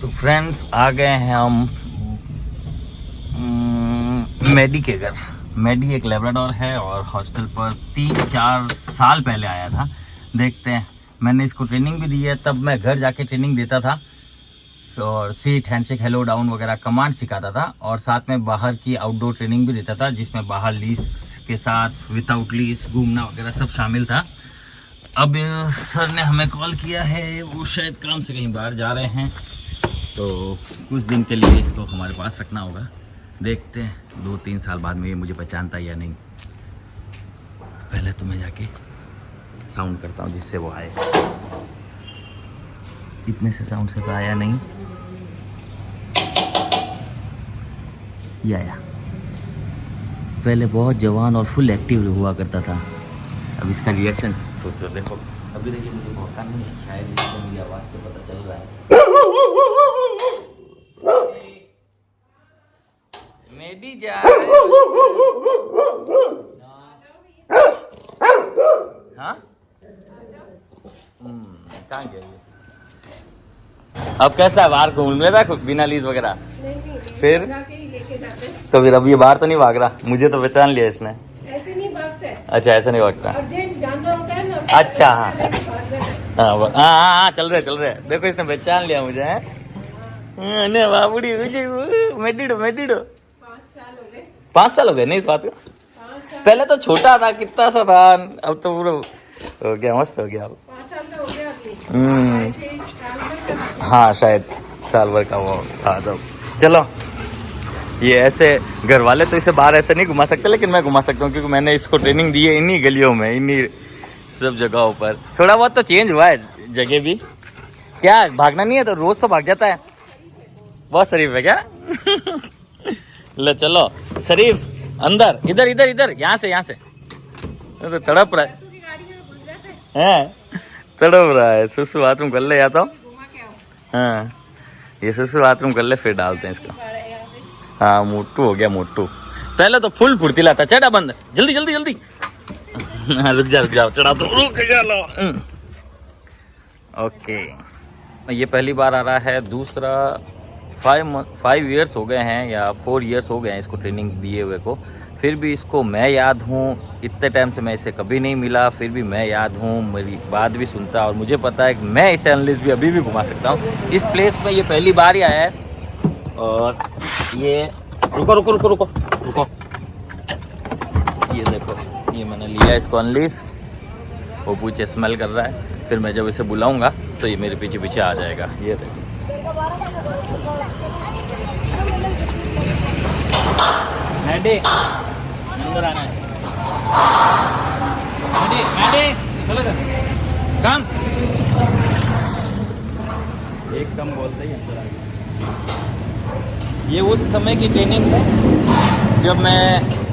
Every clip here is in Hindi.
तो फ्रेंड्स आ गए हैं हम मेडी के घर। मेडी एक लेब्राडोर है और हॉस्टल पर 3-4 साल पहले आया था। देखते हैं, मैंने इसको ट्रेनिंग भी दी है, तब मैं घर जाके ट्रेनिंग देता था और सीट, हैंडशेक, हेलो, डाउन वगैरह कमांड सिखाता था और साथ में बाहर की आउटडोर ट्रेनिंग भी देता था, जिसमें बाहर लीज के साथ विदाउट लीज घूमना वगैरह सब शामिल था। अब सर ने हमें कॉल किया है, वो शायद काम से कहीं बाहर जा रहे हैं, तो कुछ दिन के लिए इसको हमारे पास रखना होगा। देखते हैं 2-3 साल बाद में ये मुझे पहचानता है या नहीं। पहले तो मैं जाके साउंड करता हूँ जिससे वो आए। इतने से साउंड से तो आया नहीं, ये आया। पहले बहुत जवान और फुल एक्टिव हुआ करता था, अब इसका रिएक्शन सोचो। देखो अभी देखिए, मुझे मौका नहीं है, शायद इसको मेरी आवाज़ से पता चल रहा है। मेडी जा हाँ कहाँ गया ये? अब कैसा है, बाहर घूम लेता है बिना लीज वगैरह? फिर तो फिर अब ये बाहर तो नहीं भाग रहा? मुझे तो पहचान लिया इसने। ऐसे नहीं भागता है। अच्छा ऐसा नहीं भागता। अर्जेंट जाना होता है ना। अच्छा हाँ हाँ हाँ चल रहे। देखो इसने पहचान लिया मुझे है। बाबूड़ी मेडिडो 5 साल हो गए नहीं इस बात को। पहले तो छोटा था, कितना सा था, अब तो पूरा हो गया, मस्त हो गया अब। 5 साल का हो गया अभी। हाँ शायद साल भर का वो था तब। चलो ये ऐसे घर वाले तो इसे बाहर ऐसे नहीं घुमा सकते, लेकिन मैं घुमा सकता हूँ क्योंकि मैंने इसको ट्रेनिंग दी है इन्हीं गलियों में, इन्हीं सब जगहों पर। थोड़ा बहुत तो चेंज हुआ है जगह भी। क्या भागना नहीं है तो रोज तो भाग जाता है। बहुत शरीफ है क्या? ले चलो शरीफ अंदर, इधर यहाँ से तो तड़प रहा है, तड़प रहा है। सुसु बाथरूम कर ले या तो हाँ, ये सुसु बाथरूम कर ले फिर डालते हैं इसको। हाँ मोटू हो गया मोटू। पहले तो फुल फुर्तीला था। चढ़ा बंद, जल्दी रुक जा चढ़ा तो रुक जा लो। ओके ये पहली बार आ रहा है। दूसरा 5 ईयर्स हो गए हैं या 4 ईयर्स हो गए हैं इसको ट्रेनिंग दिए हुए को। फिर भी इसको मैं याद हूँ, इतने टाइम से मैं इसे कभी नहीं मिला, फिर भी मैं याद हूँ, मेरी बात भी सुनता और मुझे पता है कि मैं इसे अनलिस्ट भी अभी भी घुमा सकता हूँ। इस प्लेस में ये पहली बार ही आया है और ये रुको ये देखो, ये मैंने लिया इसको अनलिस्ट। वो पूछे स्मेल कर रहा है, फिर मैं जब इसे बुलाऊंगा तो ये मेरे पीछे आ जाएगा। ये देखो मैडी अंदर आना है। मैडी चलो कम एकदम बोलते ही अंदर आ गया। ये उस समय की ट्रेनिंग है जब मैं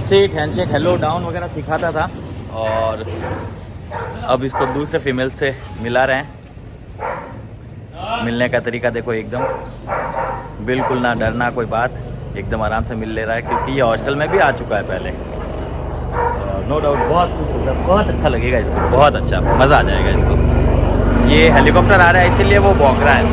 सीट, हैंडशेक, हेलो, डाउन वगैरह सिखाता था और अब इसको दूसरे फीमेल से मिला रहे हैं। मिलने का तरीका देखो, एकदम बिल्कुल ना डरना कोई बात, एकदम आराम से मिल ले रहा है क्योंकि ये हॉस्टल में भी आ चुका है पहले। नो डाउट बहुत खुश होगा, बहुत अच्छा लगेगा इसको, बहुत अच्छा मज़ा आ जाएगा इसको। ये हेलीकॉप्टर आ रहा है इसीलिए वो भौंक रहा है।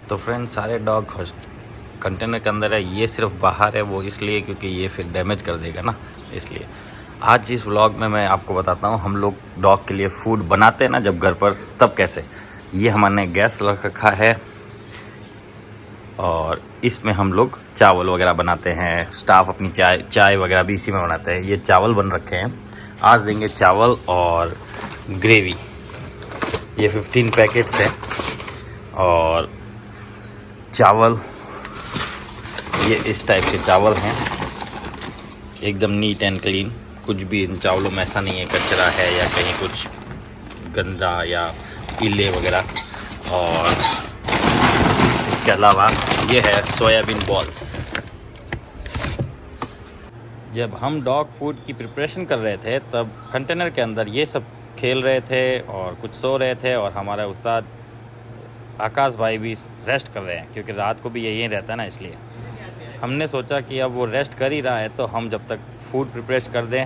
तो फ्रेंड्स सारे डॉग कंटेनर के अंदर है, ये सिर्फ बाहर है, वो इसलिए क्योंकि ये फिर डैमेज कर देगा ना, इसलिए। आज इस व्लॉग में मैं आपको बताता हूँ हम लोग डॉग के लिए फूड बनाते हैं ना जब घर पर, तब कैसे। ये हमने गैस लगा रखा है और इसमें हम लोग चावल वगैरह बनाते हैं। स्टाफ अपनी चाय वगैरह भी इसी में बनाते हैं। ये चावल बन रखे हैं, आज देंगे चावल और ग्रेवी। ये 15 पैकेट्स हैं और चावल ये इस टाइप के चावल हैं, एकदम नीट एंड क्लीन। कुछ भी इन चावलों में ऐसा नहीं है कचरा है या कहीं कुछ गंदा या पीले वगैरह। और इसके अलावा ये है सोयाबीन बॉल्स। जब हम डॉग फूड की प्रिपरेशन कर रहे थे तब कंटेनर के अंदर ये सब खेल रहे थे और कुछ सो रहे थे और हमारा उस्ताद आकाश भाई भी रेस्ट कर रहे हैं क्योंकि रात को भी यही रहता है ना, इसलिए हमने सोचा कि अब वो रेस्ट कर ही रहा है तो हम जब तक फूड प्रिपरेशन कर दें।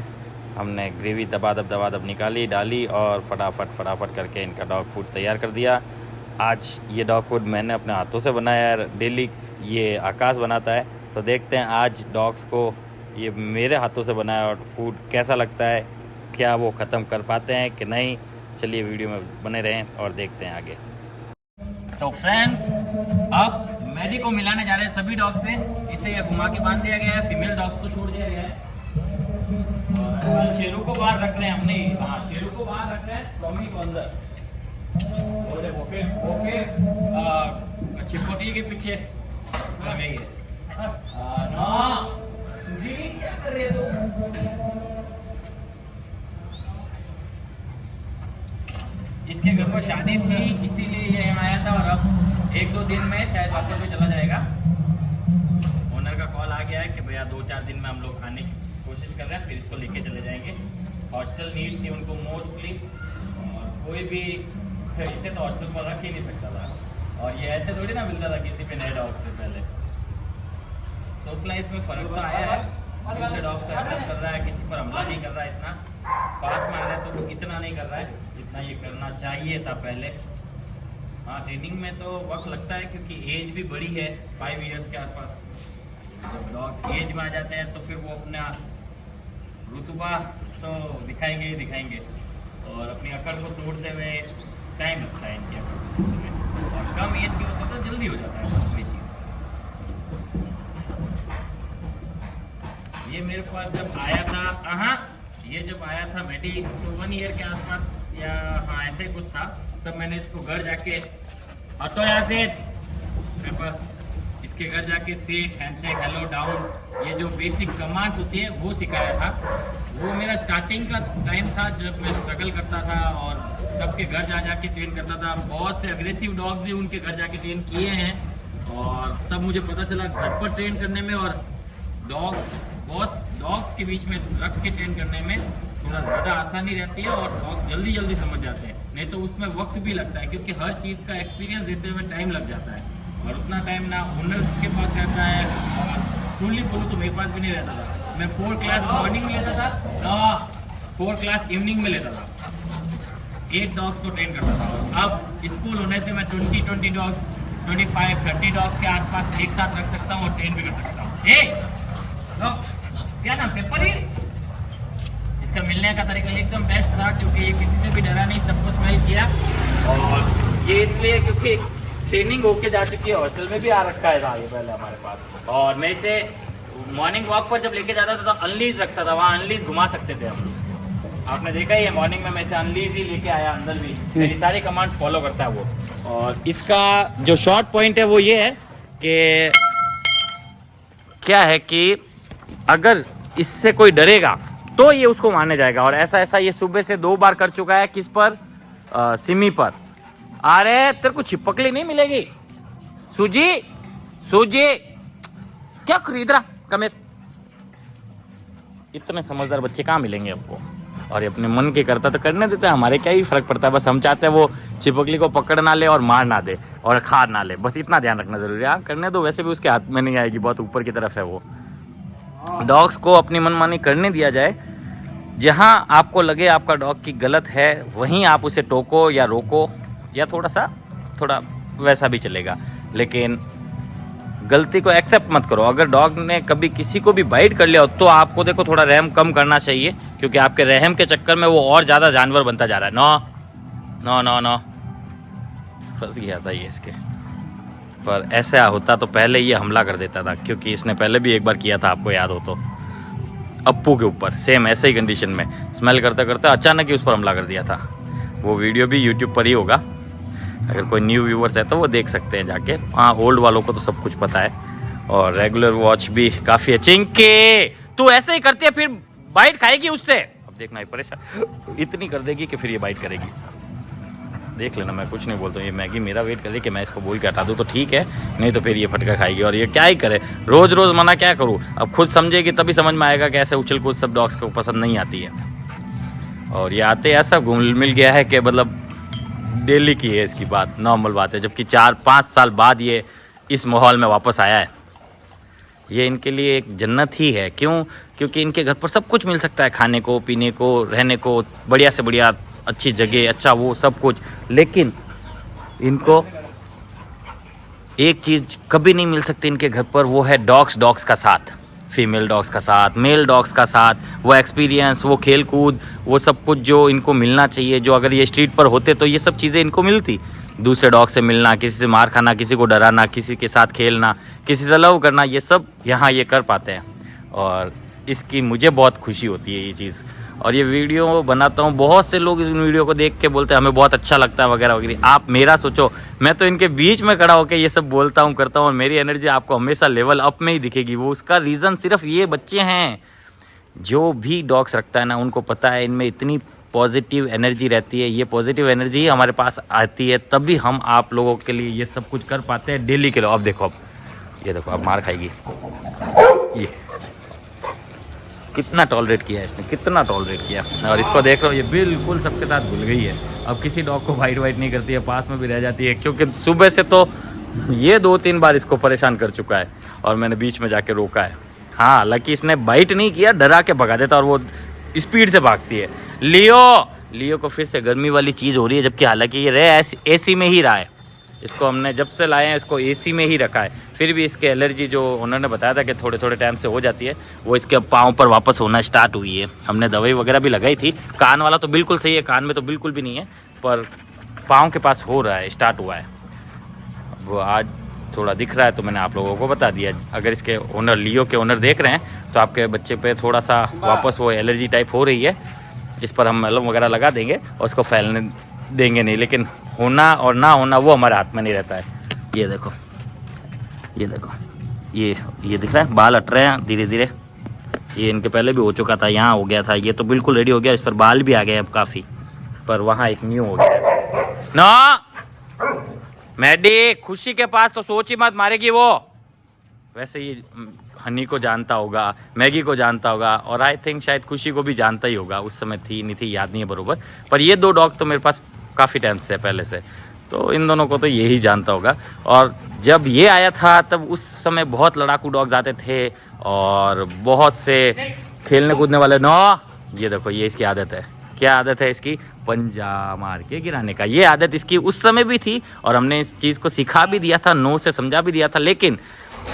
हमने ग्रेवी दबा दब निकाली डाली और फटाफट करके इनका डॉग फूड तैयार कर दिया। आज ये डॉग फूड मैंने अपने हाथों से बनाया है, डेली ये आकाश बनाता है। तो देखते हैं आज डॉग्स को ये मेरे हाथों से बनाया और फूड कैसा लगता है, क्या वो ख़त्म कर पाते हैं कि नहीं। चलिए वीडियो में बने रहें और देखते हैं आगे। तो फ्रेंड्स, अब मैडी को मिलाने जा रहे हैं सभी डॉग से। इसे घुमा के बांध दिया गया है, फीमेल डॉग्स को छोड़ दिया गया है और शेरू को बाहर रख रहे हैं हमने। हाँ, शेरू को बाहर रख रहे हैं, टॉमी को अंदर। और वो फिर छिपकली के पीछे आ गई है। क्या कर रही है तू? इसके घर पर शादी थी इसीलिए ये यहाँ आया था और अब 1-2 दिन में शायद वापस भी चला जाएगा। ओनर का कॉल आ गया है कि भैया 2-4 दिन में हम लोग खाने की कोशिश कर रहे हैं, फिर इसको लेके चले जाएंगे। हॉस्टल नीड थी उनको मोस्टली, और कोई भी इसे तो हॉस्टल पर रख ही नहीं सकता था। और ये ऐसे थोड़ी ना मिलता था किसी पे नए डॉग से पहले। सोशल लाइफ में फ़र्क तो आया है, दूसरे डॉग्स को एक्सेप्ट कर रहा है, किसी पर हमला नहीं कर रहा है, इतना पास में आ रहा है तो वो इतना नहीं कर रहा है जितना ये करना चाहिए था पहले। हाँ, ट्रेनिंग में तो वक्त लगता है क्योंकि एज भी बड़ी है, 5 इयर्स के आसपास। जब डॉग्स एज में आ जाते हैं तो फिर वो अपना रुतबा तो दिखाएंगे ही दिखाएंगे, और अपनी अकड़ को तोड़ते हुए टाइम लगता है इनकी अकड़ को तोड़ने में। और कम एज के होते तो जल्दी हो जाता है कोई चीज़। ये मेरे पास जब आया था, ये जब आया था मैडी तो 1 ईयर के आसपास या हाँ ऐसे ही कुछ था, तब मैंने इसको घर जाके हटो यहाँ से पेपर, इसके घर जाके सीट, हैंडशेक, हेलो, डाउन, ये जो बेसिक कमांड्स होती है वो सिखाया था। वो मेरा स्टार्टिंग का टाइम था जब मैं स्ट्रगल करता था और सबके घर जा जाके ट्रेन करता था। बहुत से अग्रेसिव डॉग भी उनके घर जाके ट्रेन किए हैं, और तब मुझे पता चला घर पर ट्रेन करने में और डॉग्स के बीच में रख के ट्रेन करने में थोड़ा ज़्यादा आसानी रहती है, और डॉग्स जल्दी जल्दी समझ जाते हैं। नहीं तो उसमें वक्त भी लगता है क्योंकि हर चीज़ का एक्सपीरियंस देते हुए टाइम लग जाता है, और उतना टाइम ना ओनर्स के पास रहता है, और फुल्ली बोलूँ तो मेरे पास भी नहीं रहता था। मैं 4 क्लास मॉर्निंग में लेता था, 4 क्लास इवनिंग में लेता था, 8 डॉग्स को ट्रेन करता था। और अब स्कूल होने से मैं 20 डॉग्स, 25-30 डॉग्स के आसपास एक साथ रख सकता हूँ और ट्रेन भी कर सकता हूँ। क्या नाम, पेपर ही? इसका मिलने का तरीका एकदम बेस्ट था क्योंकि ये किसी से भी डरा नहीं, सबको स्मेल किया। और ये इसलिए क्योंकि ट्रेनिंग होके जा चुकी है, हॉस्टल में भी आ रखा है था ये पहले हमारे पास। और मैं इसे मॉर्निंग वॉक पर जब लेके जाता था तो अनलीज रखता था, वहाँ अनलीज घुमा सकते थे हम लोग। आपने देखा ही है, मॉर्निंग में मैं इसे अनलीज ही लेके आया, अंदर भी मेरी सारी कमांड फॉलो करता है वो। और इसका जो शॉर्ट पॉइंट है वो ये है कि क्या है कि अगर इससे कोई डरेगा तो ये उसको मारने जाएगा। और ऐसा ये सुबह से 2 बार कर चुका है। किस पर? सिमी पर। अरे तेरे को छिपकली नहीं मिलेगी, सूजी क्या खरीद रहा कमेर। इतने समझदार बच्चे कहाँ मिलेंगे आपको। और ये अपने मन के करता तो करने देता है, हमारे क्या ही फर्क पड़ता है। बस हम चाहते हैं वो छिपकली को पकड़ ना ले और मार ना दे और खा ना ले, बस इतना ध्यान रखना जरूरी है। हाँ, करने दो, वैसे भी उसके हाथ में नहीं आएगी, बहुत ऊपर की तरफ है वो। डॉग्स को अपनी मनमानी करने दिया जाए। जहाँ आपको लगे आपका डॉग की गलत है वहीं आप उसे टोको या रोको, या थोड़ा वैसा भी चलेगा, लेकिन गलती को एक्सेप्ट मत करो। अगर डॉग ने कभी किसी को भी बाइट कर लिया हो तो आपको देखो थोड़ा रहम कम करना चाहिए, क्योंकि आपके रहम के चक्कर में वो और ज़्यादा जानवर बनता जा रहा है। नो फंस गया था ये इसके। पर ऐसा होता तो पहले ये हमला कर देता था, क्योंकि इसने पहले भी एक बार किया था, आपको याद हो तो, अप्पू के ऊपर सेम ऐसे ही कंडीशन में स्मेल करते करते अचानक ही उस पर हमला कर दिया था। वो वीडियो भी यूट्यूब पर ही होगा, अगर कोई न्यू व्यूवर्स है तो वो देख सकते हैं जाके। हाँ, ओल्ड वालों को तो सब कुछ पता है, और रेगुलर वॉच भी काफ़ी है। चिंके तू ऐसे ही करती है फिर बाइट खाएगी उससे। अब देखना ही परेशान इतनी कर देगी कि फिर ये बाइट करेगी। देख लेना, मैं कुछ नहीं बोलता हूँ। ये मैगी मेरा वेट कर रही है कि मैं इसको बोल के हटा दूँ तो ठीक है, नहीं तो फिर ये फटका खाएगी। और ये क्या ही करे, रोज़ रोज़ मना क्या करूँ। अब खुद समझेगी तभी समझ में आएगा कि ऐसे उछल कूद सब डॉग्स को पसंद नहीं आती है। और ये आते ऐसा घुल मिल गया है कि मतलब डेली की है इसकी बात, नॉर्मल बात है। जबकि 4-5 साल बाद ये इस माहौल में वापस आया है। ये इनके लिए एक जन्नत ही है। क्यों? क्योंकि इनके घर पर सब कुछ मिल सकता है, खाने को, पीने को, रहने को, बढ़िया से बढ़िया अच्छी जगह, अच्छा वो सब कुछ। लेकिन इनको एक चीज़ कभी नहीं मिल सकती इनके घर पर, वो है डॉग्स का साथ, फीमेल डॉग्स का साथ, मेल डॉग्स का साथ, वो एक्सपीरियंस, वो खेल कूद, वो सब कुछ जो इनको मिलना चाहिए, जो अगर ये स्ट्रीट पर होते तो ये सब चीज़ें इनको मिलती। दूसरे डॉग से मिलना, किसी से मार खाना, किसी को डराना, किसी के साथ खेलना, किसी से लव करना, ये सब यहाँ ये कर पाते हैं और इसकी मुझे बहुत खुशी होती है ये चीज़। और ये वीडियो बनाता हूँ, बहुत से लोग इन वीडियो को देख के बोलते हैं हमें बहुत अच्छा लगता है वगैरह वगैरह। आप मेरा सोचो, मैं तो इनके बीच में खड़ा होकर ये सब बोलता हूँ करता हूँ और मेरी एनर्जी आपको हमेशा लेवल अप में ही दिखेगी। वो उसका रीज़न सिर्फ ये बच्चे हैं। जो भी डॉग्स रखता है ना, उनको पता है इनमें इतनी पॉजिटिव एनर्जी रहती है, ये पॉजिटिव एनर्जी ही हमारे पास आती है, तभी हम आप लोगों के लिए ये सब कुछ कर पाते हैं डेली के लिए। अब देखो, अब ये देखो, अब मार खाएगी, ये कितना टॉलरेट किया है इसने, कितना टॉलरेट किया। और इसको देख लो, ये बिल्कुल सबके साथ भूल गई है। अब किसी डॉग को वाइट नहीं करती है, पास में भी रह जाती है, क्योंकि सुबह से तो ये 2-3 बार इसको परेशान कर चुका है और मैंने बीच में जाके रोका है। हाँ, हालांकि इसने बाइट नहीं किया, डरा के भगा देता और वो स्पीड से भागती है। लियो को फिर से गर्मी वाली चीज़ हो रही है, जबकि हालांकि ये रह एसी में ही रहा है। इसको हमने जब से लाए हैं इसको एसी में ही रखा है, फिर भी इसके एलर्जी जो उन्होंने बताया था कि थोड़े थोड़े टाइम से हो जाती है, वो इसके पाँव पर वापस होना स्टार्ट हुई है। हमने दवाई वगैरह भी लगाई थी। कान वाला तो बिल्कुल सही है, कान में तो बिल्कुल भी नहीं है, पर पाँव के पास हो रहा है, स्टार्ट हुआ है। वो आज थोड़ा दिख रहा है तो मैंने आप लोगों को बता दिया। अगर इसके ओनर, लियो के ओनर देख रहे हैं तो आपके बच्चे पे थोड़ा सा वापस वो एलर्जी टाइप हो रही है। इस पर हम मलहम वगैरह लगा देंगे और उसको फैलने देंगे नहीं, लेकिन होना और ना होना वो हमारे हाथ में नहीं रहता है। ये देखो, ये देखो, ये दिख रहा है, बाल हट रहे हैं धीरे धीरे। ये इनके पहले भी हो चुका था, यहाँ हो गया था, ये तो बिल्कुल रेडी हो गया, इस पर बाल भी आ गए अब काफ़ी, पर वहाँ एक न्यू हो गया। ना मैडी, खुशी के पास तो सोच ही मत, मारेगी वो। वैसे ये हनी को जानता होगा, मैगी को जानता होगा और आई थिंक शायद खुशी को भी जानता ही होगा। उस समय थी नहीं थी, याद नहीं है बरोबर, पर ये 2 डॉग तो मेरे पास काफ़ी टाइम से पहले से, तो इन दोनों को तो यही जानता होगा। और जब ये आया था तब उस समय बहुत लड़ाकू डॉग्स आते थे और बहुत से खेलने कूदने वाले। ये देखो, ये इसकी आदत है। क्या आदत है इसकी? पंजा मार के गिराने का। ये आदत इसकी उस समय भी थी और हमने इस चीज़ को सिखा भी दिया था, नो से समझा भी दिया था, लेकिन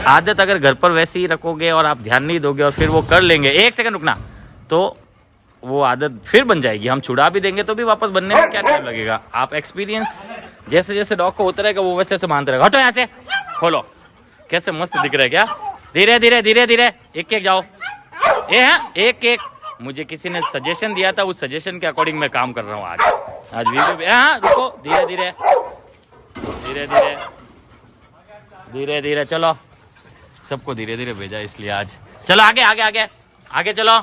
आदत अगर घर पर वैसे ही रखोगे और आप ध्यान नहीं दोगे और फिर वो कर लेंगे, 1 सेकंड रुकना, तो वो आदत फिर बन जाएगी। हम छुड़ा भी देंगे तो भी वापस बनने में क्या टाइम लगेगा। आप एक्सपीरियंस जैसे जैसे डॉग को होता रहेगा वो वैसे वैसे मानते रहेगा। हटो यहाँ से, खोलो, कैसे मस्त दिख रहा है क्या? धीरे धीरे धीरे धीरे, एक एक जाओ। एक एक मुझे किसी ने सजेशन दिया था, उस सजेशन के अकॉर्डिंग मैं काम कर रहा हूँ आज वीडियो। हाँ रुको, धीरे धीरे धीरे धीरे धीरे धीरे, चलो, सबको धीरे धीरे भेजा इसलिए आज। चलो आगे आगे आगे आगे, चलो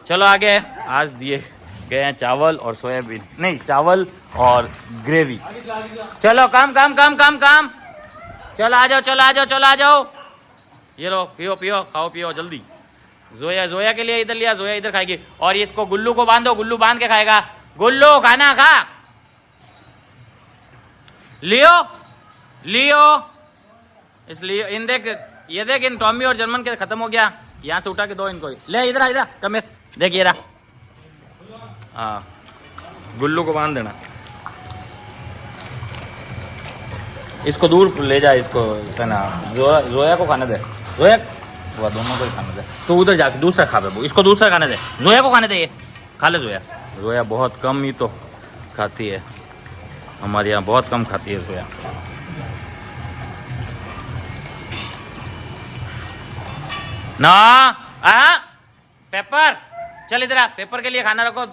चलो आगे। आज दिए गए हैं चावल और सोयाबीन, नहीं चावल और ग्रेवी। चलो काम काम काम काम काम, चलो आ जाओ, चलो आ जाओ, चलो आ जाओ। ये लो, पियो पियो, खाओ पियो जल्दी। जोया के लिए इधर लिया, जोया इधर खाएगी। और इसको गुल्लू को बांधो, गुल्लू बांध के खाएगा। गुल्लू खाना खा, लियो लियो, इसलिए इन देख, ये देख, इन टॉमी और जर्मन के खत्म हो गया। यहाँ से उठा के दो इनको, ले इधर इधर, कम देख, ये रहा। हाँ, गुल्लू को बांध देना, इसको दूर ले जा, इसको है ना, जोया को खाने दे, जोया वह दोनों को ही खाने दे। तो उधर जाके दूसरा खा वो, इसको दूसरा खाने दे, जोया को खाने दे, ये खा ले जोया। जोया बहुत कम ही तो खाती है, हमारे यहाँ बहुत कम खाती है जोया। ना पेपर, चल इधर आ, पेपर के लिए खाना रखो,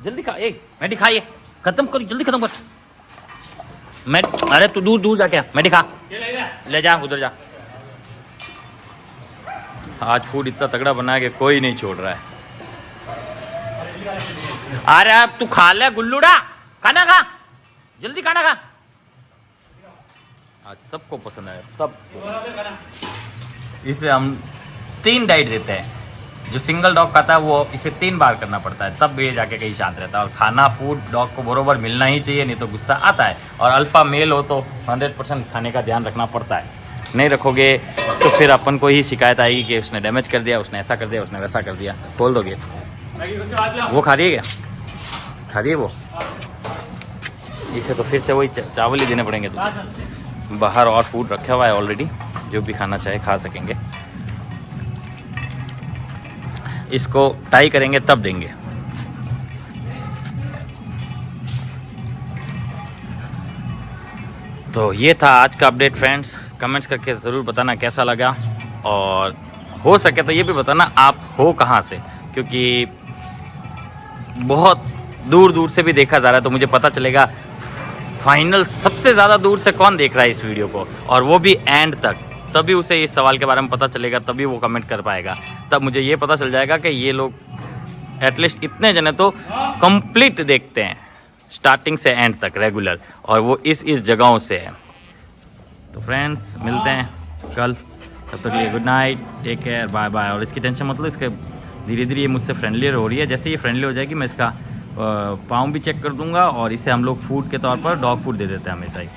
जल्दी खा। एक मैडी खाइए, खत्म करो, जल्दी खत्म कर। मैं, अरे तू दूर दूर जाके मैडी खा, ले जा उधर जा। आज फूड इतना तगड़ा बना के कोई नहीं छोड़ रहा है। अरे अब तू खा ले गुल्लूड़ा, खाना खा, जल्दी खाना खा। आज सबको पसंद है, सबको। इसे हम 3 डाइट देते हैं। जो सिंगल डॉग खाता है वो इसे 3 बार करना पड़ता है, तब ये जाके कहीं शांत रहता है। और खाना फूड डॉग को बरोबर मिलना ही चाहिए, नहीं तो गुस्सा आता है। और अल्फा मेल हो तो 100% खाने का ध्यान रखना पड़ता है। नहीं रखोगे तो फिर अपन को ही शिकायत आएगी कि उसने डैमेज कर दिया, उसने ऐसा कर दिया, उसने वैसा कर दिया। खोल दोगे? वो खा रही है क्या? खा रही है वो? इसे तो फिर से वही चावल ही देने पड़ेंगे। तो बाहर और फूड रखा हुआ है ऑलरेडी, जो भी खाना चाहे खा सकेंगे। इसको टाई करेंगे तब देंगे। तो ये था आज का अपडेट फ्रेंड्स। कमेंट्स करके ज़रूर बताना कैसा लगा, और हो सके तो ये भी बताना आप हो कहाँ से, क्योंकि बहुत दूर दूर से भी देखा जा रहा है, तो मुझे पता चलेगा फाइनल सबसे ज़्यादा दूर से कौन देख रहा है इस वीडियो को, और वो भी एंड तक। तभी उसे इस सवाल के बारे में पता चलेगा, तभी वो कमेंट कर पाएगा। तब मुझे ये पता चल जाएगा कि ये लोग एटलीस्ट इतने जने तो कंप्लीट देखते हैं स्टार्टिंग से एंड तक रेगुलर, और वो इस जगहों से है। तो फ्रेंड्स मिलते हैं कल, तब तक के लिए good night, take care, bye bye. और इसकी टेंशन मतलब इसके धीरे धीरे ये मुझसे फ्रेंडलियर हो रही है। जैसे ये फ्रेंडली हो जाएगी मैं इसका पाँव भी चेक कर दूंगा, और इसे हम लोग फूड के तौर पर डॉग फूड दे देते हैं हमेशा ही।